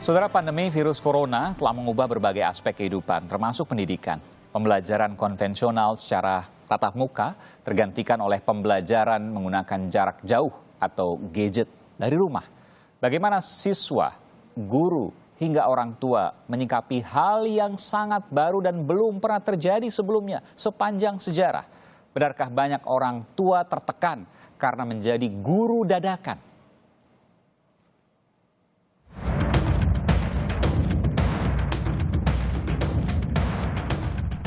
Saudara, pandemi virus corona telah mengubah berbagai aspek kehidupan, termasuk pendidikan. Pembelajaran konvensional secara tatap muka tergantikan oleh pembelajaran menggunakan jarak jauh atau gadget dari rumah. Bagaimana siswa, guru, hingga orang tua menyikapi hal yang sangat baru dan belum pernah terjadi sebelumnya sepanjang sejarah. Benarkah banyak orang tua tertekan karena menjadi guru dadakan?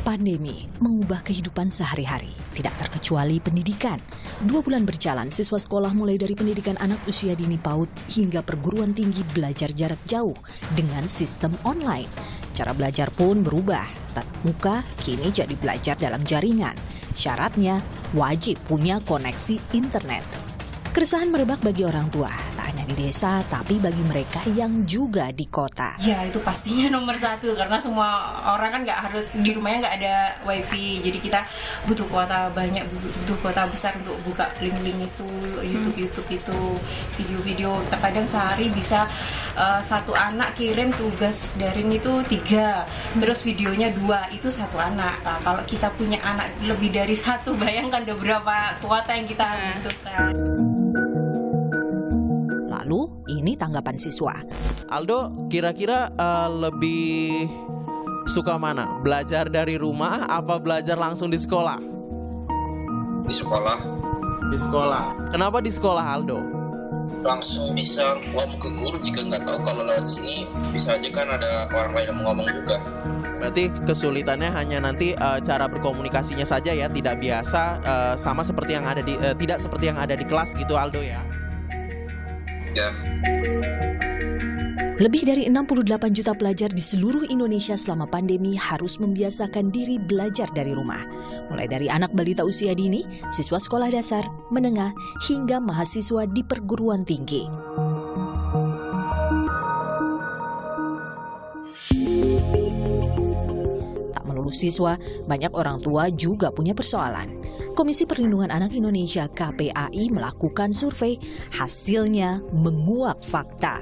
Pandemi mengubah kehidupan sehari-hari, tidak terkecuali pendidikan. 2 bulan berjalan, siswa sekolah mulai dari pendidikan anak usia dini PAUD hingga perguruan tinggi belajar jarak jauh dengan sistem online. Cara belajar pun berubah, tatap muka kini jadi belajar dalam jaringan. Syaratnya wajib punya koneksi internet. Keresahan merebak bagi orang tua, tak hanya di desa, tapi bagi mereka yang juga di kota. Ya, itu pastinya nomor 1, karena semua orang kan nggak harus, di rumahnya nggak ada wifi, jadi kita butuh kuota banyak, butuh kuota besar untuk buka link-link itu, YouTube itu, video-video. Terkadang sehari bisa satu anak kirim tugas daring itu 3, terus videonya 2, itu satu anak. Nah, kalau kita punya anak lebih dari 1, bayangkan ada berapa kuota yang kita butuhkan. Lalu, ini tanggapan siswa. Aldo, kira-kira lebih suka mana? Belajar dari rumah apa belajar langsung di sekolah? Di sekolah. Di sekolah. Kenapa di sekolah, Aldo? Langsung bisa ngomong ke guru jika nggak tahu. Kalau lewat sini bisa aja kan ada orang lain yang mau ngomong juga. Berarti kesulitannya hanya nanti cara berkomunikasinya saja ya, tidak biasa sama seperti yang ada di tidak seperti yang ada di kelas gitu, Aldo ya. Ya. Lebih dari 68 juta pelajar di seluruh Indonesia selama pandemi harus membiasakan diri belajar dari rumah. Mulai dari anak balita usia dini, siswa sekolah dasar, menengah, hingga mahasiswa di perguruan tinggi. Tak melulu siswa, banyak orang tua juga punya persoalan. Komisi Perlindungan Anak Indonesia (KPAI) melakukan survei, hasilnya menguak fakta.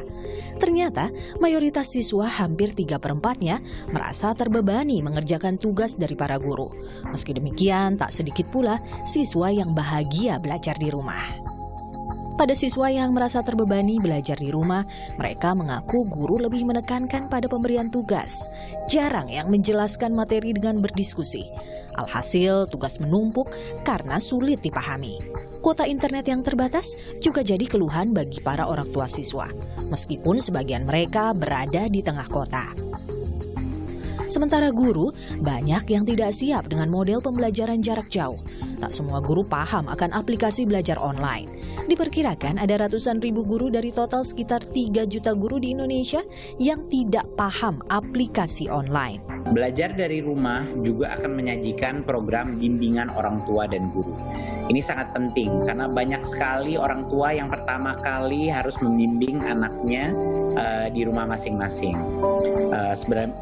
Ternyata mayoritas siswa, hampir 3/4-nya, merasa terbebani mengerjakan tugas dari para guru. Meski demikian, tak sedikit pula siswa yang bahagia belajar di rumah. Pada siswa yang merasa terbebani belajar di rumah, mereka mengaku guru lebih menekankan pada pemberian tugas. Jarang yang menjelaskan materi dengan berdiskusi. Alhasil, tugas menumpuk karena sulit dipahami. Kuota internet yang terbatas juga jadi keluhan bagi para orang tua siswa, meskipun sebagian mereka berada di tengah kota. Sementara guru, banyak yang tidak siap dengan model pembelajaran jarak jauh. Tak semua guru paham akan aplikasi belajar online. Diperkirakan ada ratusan ribu guru dari total sekitar 3 juta guru di Indonesia yang tidak paham aplikasi online. Belajar dari rumah juga akan menyajikan program bimbingan orang tua dan guru. Ini sangat penting karena banyak sekali orang tua yang pertama kali harus membimbing anaknya di rumah masing-masing.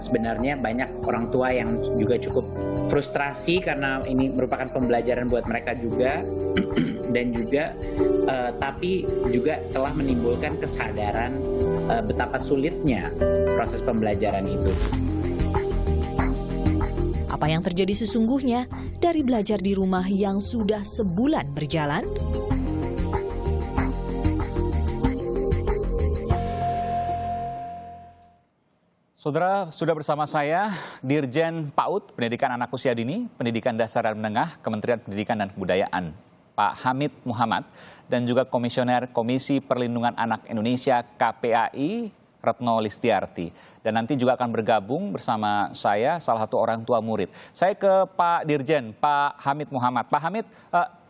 Sebenarnya banyak orang tua yang juga cukup frustrasi karena ini merupakan pembelajaran buat mereka juga dan juga tapi juga telah menimbulkan kesadaran betapa sulitnya proses pembelajaran itu. Apa yang terjadi sesungguhnya dari belajar di rumah yang sudah sebulan berjalan? Saudara, sudah bersama saya Dirjen PAUD, Pendidikan Anak Usia Dini, Pendidikan Dasar dan Menengah, Kementerian Pendidikan dan Kebudayaan, Pak Hamid Muhammad, dan juga Komisioner Komisi Perlindungan Anak Indonesia (KPAI), Retno Listiarti. Dan nanti juga akan bergabung bersama saya salah satu orang tua murid. Saya ke Pak Dirjen, Pak Hamid Muhammad. Pak Hamid,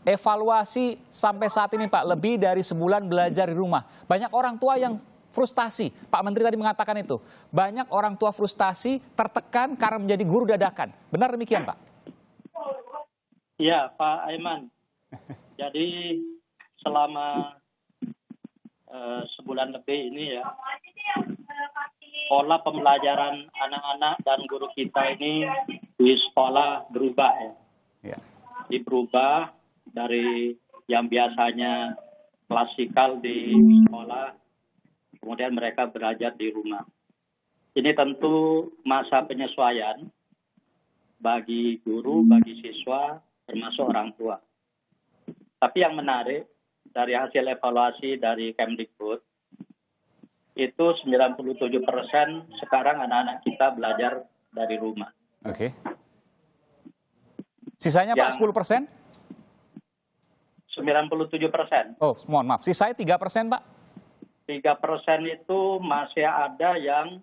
evaluasi sampai saat ini Pak, lebih dari sebulan belajar di rumah. Banyak orang tua yang frustasi. Pak Menteri tadi mengatakan itu. Banyak orang tua frustasi, tertekan karena menjadi guru dadakan. Benar demikian Pak? Iya Pak Aiman. Jadi selama sebulan lebih ini ya, pola pembelajaran anak-anak dan guru kita ini di sekolah berubah ya. Berubah dari yang biasanya klasikal di sekolah, kemudian mereka belajar di rumah. ini tentu masa penyesuaian bagi guru, bagi siswa, termasuk orang tua. Tapi yang menarik dari hasil evaluasi dari Kemdikbud, itu 97% sekarang anak-anak kita belajar dari rumah. Oke. Sisanya Pak 10%? 97%. Oh, mohon maaf. Sisanya 3% Pak? 3% itu masih ada yang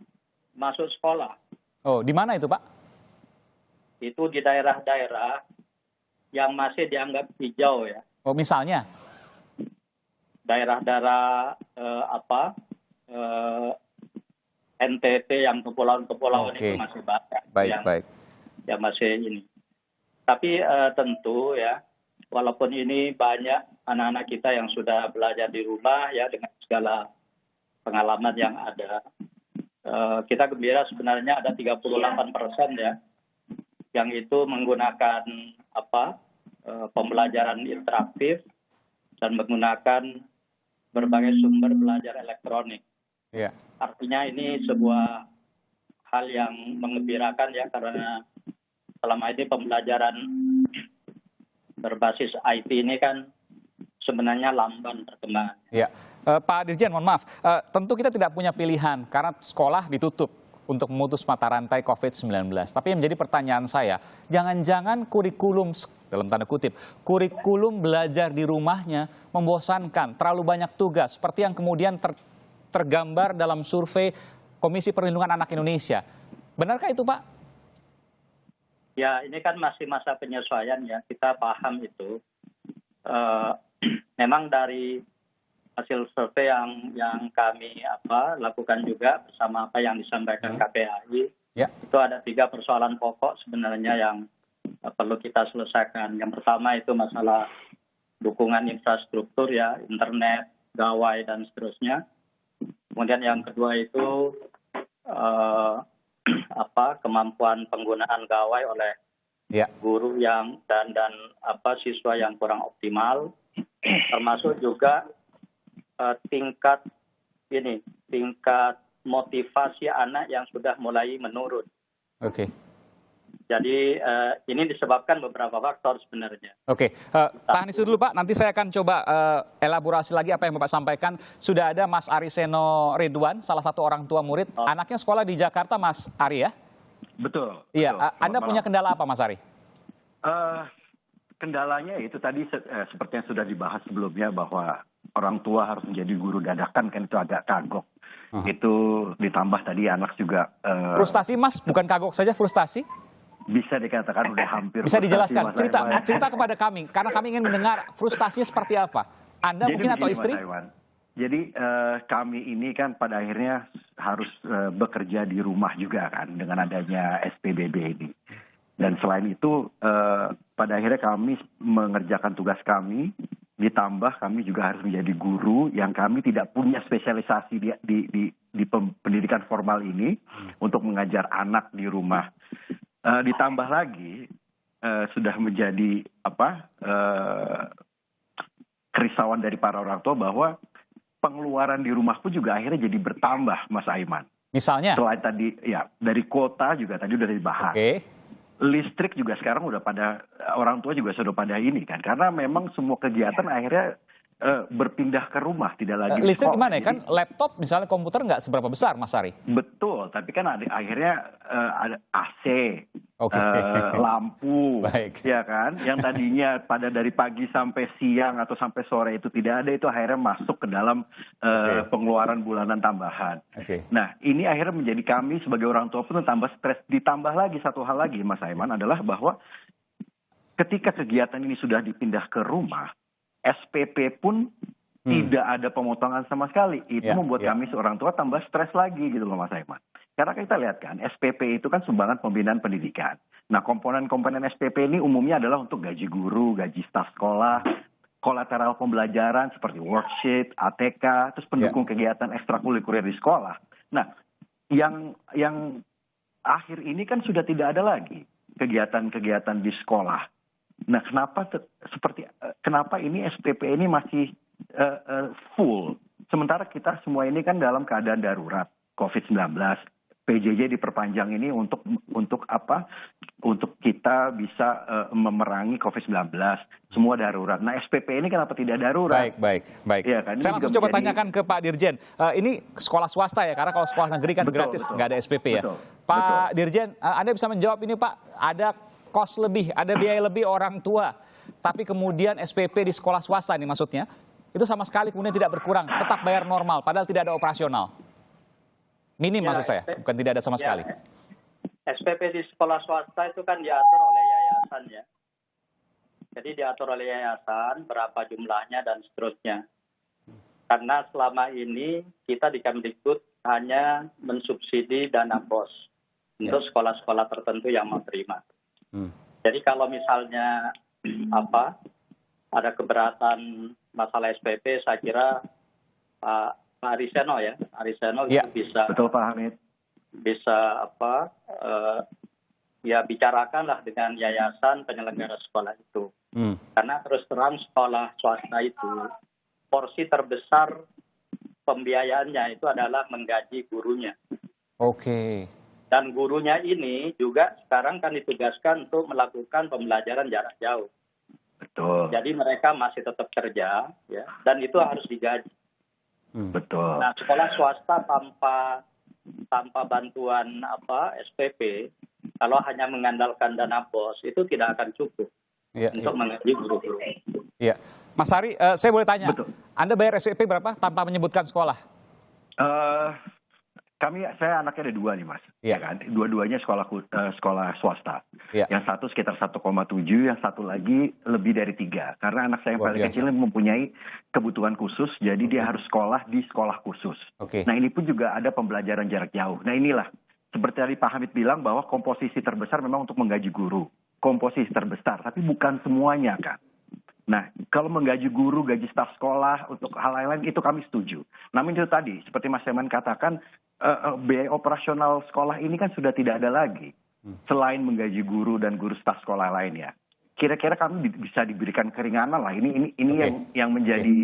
masuk sekolah. Oh, di mana itu Pak? Itu di daerah-daerah yang masih dianggap hijau ya. Oh, misalnya? Daerah-daerah NTT yang kepulauan-kepulauan itu masih banyak. Baik. Yang masih ini. Tapi tentu ya, walaupun ini banyak anak-anak kita yang sudah belajar di rumah ya dengan segala pengalaman yang ada, kita gembira sebenarnya ada 38% ya, yang itu menggunakan pembelajaran interaktif dan menggunakan berbagai sumber belajar elektronik. Yeah. Artinya ini sebuah hal yang mengembirakan ya, karena selama ini pembelajaran berbasis IT ini kan sebenarnya lamban perkembangan. Ya, Pak Dirjen, mohon maaf, tentu kita tidak punya pilihan karena sekolah ditutup untuk memutus mata rantai COVID-19. Tapi yang menjadi pertanyaan saya, jangan-jangan kurikulum, dalam tanda kutip, kurikulum belajar di rumahnya membosankan, terlalu banyak tugas, seperti yang kemudian tergambar dalam survei Komisi Perlindungan Anak Indonesia. Benarkah itu, Pak? Ya, ini kan masih masa penyesuaian ya, kita paham itu. Memang dari hasil survei yang kami lakukan juga bersama apa yang disampaikan KPAI, itu ada 3 persoalan pokok sebenarnya yang perlu kita selesaikan. Yang pertama itu masalah dukungan infrastruktur ya, internet, gawai dan seterusnya. Kemudian yang kedua itu kemampuan penggunaan gawai oleh guru yang dan siswa yang kurang optimal, termasuk juga tingkat motivasi anak yang sudah mulai menurun. Oke. Jadi ini disebabkan beberapa faktor sebenarnya. Oke, tahan di situ dulu Pak, nanti saya akan coba elaborasi lagi apa yang Bapak sampaikan. Sudah ada Mas Ariseno Ridwan, salah satu orang tua murid. Anaknya sekolah di Jakarta, Mas Ari ya? Betul. Iya, Anda punya kendala apa Mas Ari? Kendalanya itu tadi seperti yang sudah dibahas sebelumnya, bahwa orang tua harus menjadi guru dadakan, kan itu agak kagok. Itu ditambah tadi anak juga... frustasi Mas, bukan kagok saja, frustasi? Bisa dikatakan udah hampir. Bisa dijelaskan, cerita kepada kami, karena kami ingin mendengar frustasinya seperti apa. Anda mungkin atau istri? Jadi kami ini kan pada akhirnya harus bekerja di rumah juga kan, dengan adanya SPBB ini. Dan selain itu pada akhirnya kami mengerjakan tugas kami, ditambah kami juga harus menjadi guru yang kami tidak punya spesialisasi di pendidikan formal ini untuk mengajar anak di rumah. Ditambah lagi sudah menjadi kerisauan dari para orang tua bahwa pengeluaran di rumah pun juga akhirnya jadi bertambah, Mas Aiman. Misalnya? Selain tadi ya dari kuota juga tadi udah dibahas. Listrik juga sekarang udah pada, orang tua juga sudah pada ini kan, karena memang semua kegiatan akhirnya berpindah ke rumah, tidak lagi listrik gimana ya? Kan laptop misalnya, komputer nggak seberapa besar Mas Ari? Betul, tapi kan akhirnya ada AC, lampu, ya kan, yang tadinya pada dari pagi sampai siang atau sampai sore itu tidak ada, itu akhirnya masuk ke dalam pengeluaran bulanan tambahan. Nah ini akhirnya menjadi kami sebagai orang tua pun tambah stres. Ditambah lagi satu hal lagi Mas Aiman, adalah bahwa ketika kegiatan ini sudah dipindah ke rumah, SPP pun tidak ada pemotongan sama sekali. Itu membuat kami seorang tua tambah stres lagi gitu loh Mas Aiman. Karena kita lihat kan, SPP itu kan sumbangan pembinaan pendidikan. Nah komponen-komponen SPP ini umumnya adalah untuk gaji guru, gaji staf sekolah, kolateral pembelajaran seperti worksheet, ATK, terus pendukung kegiatan ekstrakurikuler di sekolah. Nah yang akhir ini kan sudah tidak ada lagi kegiatan-kegiatan di sekolah. Nah, kenapa ini SPP ini masih full? Sementara kita semua ini kan dalam keadaan darurat COVID-19. PJJ diperpanjang ini untuk apa? Untuk kita bisa memerangi COVID-19. Semua darurat. Nah, SPP ini kenapa tidak darurat? Baik. Ya, kan? Saya langsung coba tanyakan ke Pak Dirjen. Ini sekolah swasta ya, karena kalau sekolah negeri kan gratis, nggak ada SPP ya. Pak Dirjen, Anda bisa menjawab ini Pak, ada kos lebih, ada biaya lebih orang tua, tapi kemudian SPP di sekolah swasta nih maksudnya, itu sama sekali kemudian tidak berkurang, tetap bayar normal, padahal tidak ada operasional. Minim maksud saya, bukan tidak ada sama sekali. SPP di sekolah swasta itu kan diatur oleh yayasan ya. Jadi diatur oleh yayasan berapa jumlahnya dan seterusnya. Karena selama ini kita di Kemdikbud hanya mensubsidi dana BOS untuk sekolah-sekolah tertentu yang mau terima. Jadi kalau misalnya ada keberatan masalah SPP, saya kira Pak Ariseno itu bisa. Betul Pak Hamid. Bisa bicarakanlah dengan yayasan penyelenggara sekolah itu. Karena terus terang sekolah swasta itu porsi terbesar pembiayaannya itu adalah menggaji gurunya. Oke. Dan gurunya ini juga sekarang kan ditugaskan untuk melakukan pembelajaran jarak jauh. Betul. Jadi mereka masih tetap kerja ya, dan itu harus digaji. Betul. Nah, sekolah swasta tanpa bantuan SPP, kalau hanya mengandalkan dana BOS itu tidak akan cukup untuk menggaji guru-guru. Iya, Mas Ari, saya boleh tanya, Betul. Anda bayar SPP berapa tanpa menyebutkan sekolah? Saya anaknya ada 2 nih Mas, ya kan? Dua-duanya sekolah swasta. Yang satu sekitar 1,7, yang satu lagi lebih dari 3. Karena anak saya yang paling kecil mempunyai kebutuhan khusus, jadi dia harus sekolah di sekolah khusus. Nah ini pun juga ada pembelajaran jarak jauh. Nah inilah, seperti tadi Pak Hamid bilang bahwa komposisi terbesar memang untuk menggaji guru. Komposisi terbesar, tapi bukan semuanya kan. Nah, kalau menggaji guru, gaji staf sekolah, untuk hal lain itu kami setuju. Namun itu tadi, seperti Mas Eman katakan, biaya operasional sekolah ini kan sudah tidak ada lagi. Selain menggaji guru dan guru staf sekolah lainnya. Kira-kira kami bisa diberikan keringanan lah. Ini yang menjadi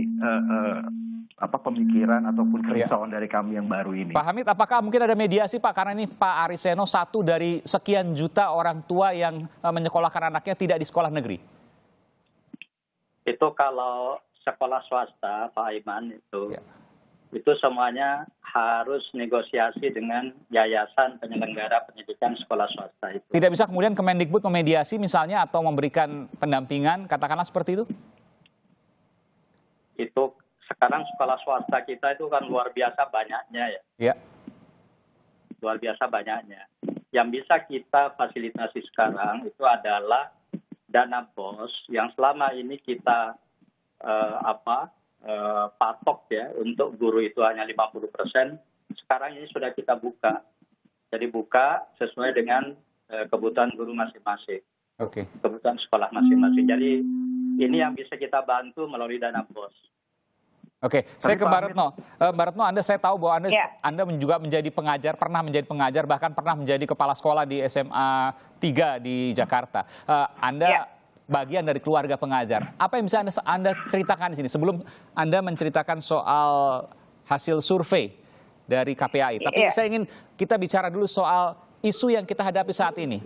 pemikiran ataupun kerisauan dari kami yang baru ini. Pak Hamid, apakah mungkin ada mediasi Pak? Karena ini Pak Ariseno satu dari sekian juta orang tua yang menyekolahkan anaknya tidak di sekolah negeri. Itu kalau sekolah swasta, Pak Aiman, itu semuanya harus negosiasi dengan yayasan penyelenggara pendidikan sekolah swasta itu. Tidak bisa kemudian Kemendikbud memediasi misalnya atau memberikan pendampingan, katakanlah seperti itu? Itu sekarang sekolah swasta kita itu kan luar biasa banyaknya ya. Iya. Luar biasa banyaknya. Yang bisa kita fasilitasi sekarang itu adalah dana BOS yang selama ini kita patok ya untuk guru itu hanya 50%. Sekarang ini sudah kita buka. Jadi buka sesuai dengan kebutuhan guru masing-masing. Kebutuhan sekolah masing-masing. Jadi ini yang bisa kita bantu melalui dana BOS. Saya ke Mbak Retno. Mbak Retno, saya tahu bahwa Anda juga menjadi pengajar, pernah menjadi pengajar, bahkan pernah menjadi kepala sekolah di SMA 3 di Jakarta. Anda bagian dari keluarga pengajar. Apa yang bisa Anda ceritakan di sini sebelum Anda menceritakan soal hasil survei dari KPAI? Tapi saya ingin kita bicara dulu soal isu yang kita hadapi saat ini.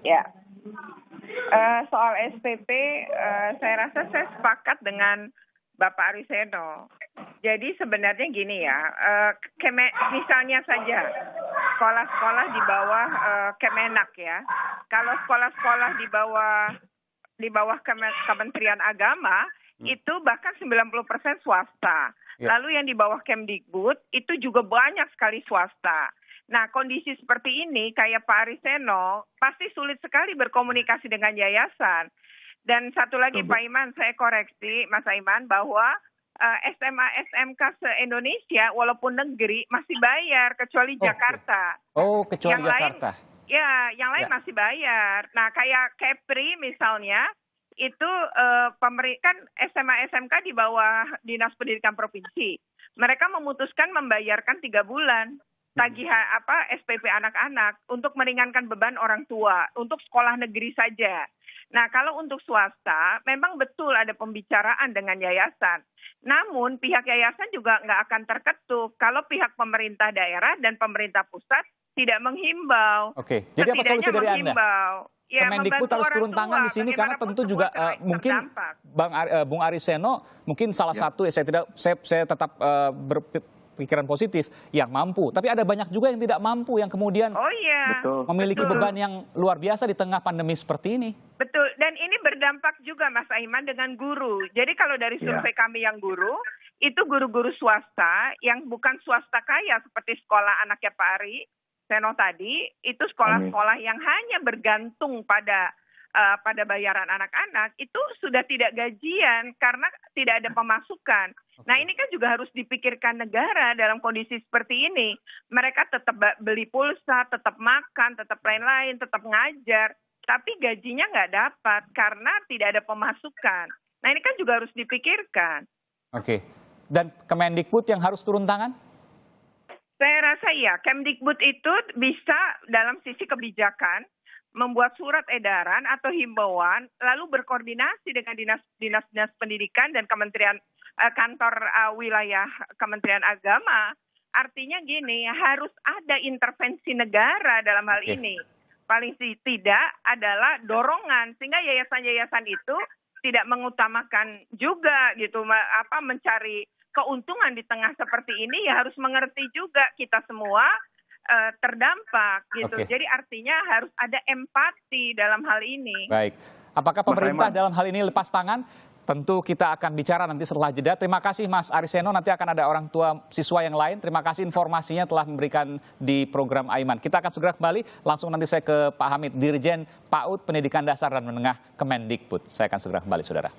Soal SPP, saya rasa saya sepakat dengan Bapak Ariseno. Jadi sebenarnya gini ya, misalnya saja sekolah-sekolah di bawah Kemenak ya. Kalau sekolah-sekolah di bawah Kementerian Agama itu bahkan 90% swasta. Lalu yang di bawah Kemdikbud itu juga banyak sekali swasta. Nah, kondisi seperti ini kayak Pak Ariseno pasti sulit sekali berkomunikasi dengan yayasan. Dan satu lagi Pak Iman, saya koreksi Mas Aiman bahwa SMA SMK se-Indonesia walaupun negeri masih bayar kecuali Jakarta. Kecuali Jakarta. Yang lain masih bayar. Nah, kayak Kepri misalnya itu kan SMA SMK di bawah Dinas Pendidikan Provinsi. Mereka memutuskan membayarkan 3 bulan tagihan SPP anak-anak untuk meringankan beban orang tua untuk sekolah negeri saja. Nah, kalau untuk swasta, memang betul ada pembicaraan dengan yayasan. Namun, pihak yayasan juga nggak akan terketuk kalau pihak pemerintah daerah dan pemerintah pusat tidak menghimbau. Oke, jadi apa solusi dari Anda? Ya, Kemendikbud harus turun tangan di sini karena tentu juga mungkin Bung Ariseno mungkin salah satu saya tetap berpikiran positif yang mampu, tapi ada banyak juga yang tidak mampu yang kemudian memiliki beban yang luar biasa di tengah pandemi seperti ini. Betul, dan ini berdampak juga Mas Aiman dengan guru. Jadi kalau dari survei kami yang guru, itu guru-guru swasta yang bukan swasta kaya seperti sekolah anaknya Pak Ariseno tadi, itu sekolah-sekolah yang hanya bergantung pada bayaran anak-anak, itu sudah tidak gajian karena tidak ada pemasukan. Nah ini kan juga harus dipikirkan negara dalam kondisi seperti ini. Mereka tetap beli pulsa, tetap makan, tetap lain-lain, tetap ngajar, tapi gajinya nggak dapat karena tidak ada pemasukan. Nah ini kan juga harus dipikirkan. Oke, dan Kemendikbud yang harus turun tangan? Saya rasa ya, Kemdikbud itu bisa dalam sisi kebijakan membuat surat edaran atau himbauan, lalu berkoordinasi dengan dinas pendidikan dan kementerian kantor wilayah Kementerian Agama. Artinya gini, harus ada intervensi negara dalam hal ini. Paling tidak adalah dorongan sehingga yayasan-yayasan itu tidak mengutamakan juga gitu mencari keuntungan di tengah seperti ini, ya harus mengerti juga kita semua terdampak gitu. Jadi artinya harus ada empati dalam hal ini. Baik. Apakah pemerintah dalam hal ini lepas tangan? Tentu kita akan bicara nanti setelah jeda. Terima kasih Mas Ariseno, nanti akan ada orang tua siswa yang lain. Terima kasih informasinya telah memberikan di program Aiman. Kita akan segera kembali, langsung nanti saya ke Pak Hamid, Dirjen PAUD Pendidikan Dasar dan Menengah Kemendikbud. Saya akan segera kembali, saudara.